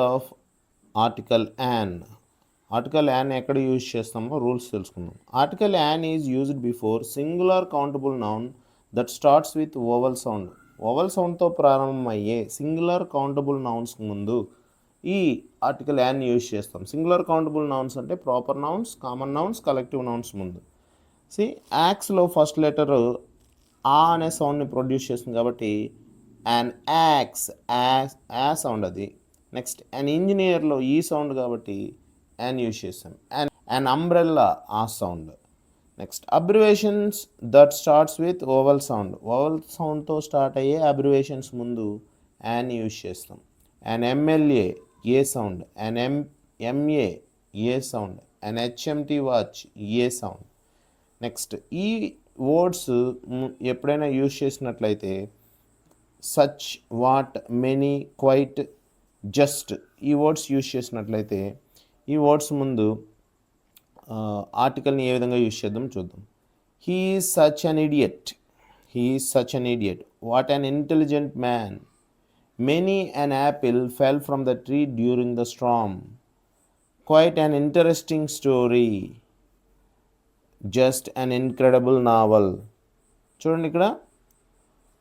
Of article an. Article an ఎక్కడ use చేస్తామో rules తెలుసుకుందాం. Article an is used before singular countable noun that starts with vowel sound. Vowel సౌండ్తో ప్రారంభమయ్యే singular countable nouns ముందు ఈ article an use చేస్తాం. Singular countable nouns అంటే proper nouns, common nouns, collective nouns ముందు. యాక్స్లో ఫస్ట్ లెటర్ ఆ అనే సౌండ్ని ప్రొడ్యూస్ చేస్తుంది కాబట్టి యాన్ యాక్స్, యా సౌండ్ అది. నెక్స్ట్ యాన్ ఇంజనీర్లో ఈ సౌండ్ కాబట్టి యాన్ యూజ్ చేస్తాం. యాన్ అంబ్రెల్లా ఆ sound. Next abbreviations that starts with vowel sound. Vowel సౌండ్తో స్టార్ట్ అయ్యే అబ్రివేషన్స్ ముందు యాన్ యూజ్ చేస్తాం. An MLA e sound, an MA e sound, an HMT watch e sound. Next ఈ words ఎప్పుడైనా use చేసినట్లయితే such, what, many, quite, just ఈ words use చేసినట్లయితే ఈ వర్డ్స్ ముందు ఆర్టికల్ని ఏ విధంగా యూజ్ చేద్దాం చూద్దాం. He is such an idiot, he is such an idiot. What an intelligent man. Many an apple fell from the tree during the storm. Quite an interesting story. Just an incredible novel. చూడండి ఇక్కడ.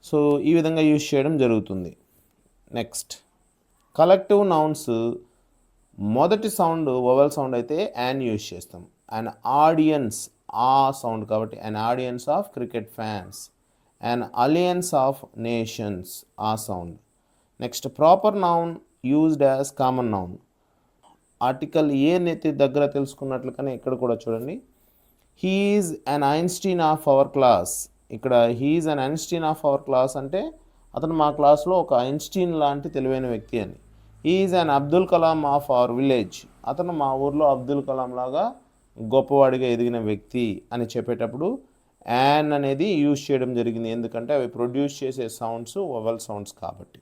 So ఈ విధంగా use చేయడం జరుగుతుంది. Next collective nouns మొదటి sound vowel sound అయితే an use చేస్తాం. And audience ఆ సౌండ్ కాబట్టి an audience of cricket fans. And alliance of nations ఆ sound. Next proper noun used as common noun. Article a నెత్తి దగ్గర తెలుసుకున్నట్లు కానీ ఇక్కడ కూడా చూడండి. He is an Einstein of our class. ఇక్కడ he is an Einstein of our class అంటే అతను మా క్లాస్లో ఒక ఐన్స్టీన్ లాంటి తెలివైన వ్యక్తి అని. He is an Abdul Kalam of our village. అతను మా ఊర్లో అబ్దుల్ కలాం లాగా గొప్పవాడిగా ఎదిగిన వ్యక్తి అని చెప్పేటప్పుడు యాన్ అనేది యూజ్ చేయడం జరిగింది. ఎందుకంటే అవి ప్రొడ్యూస్ చేసే సౌండ్స్ వవల్ సౌండ్స్ కాబట్టి.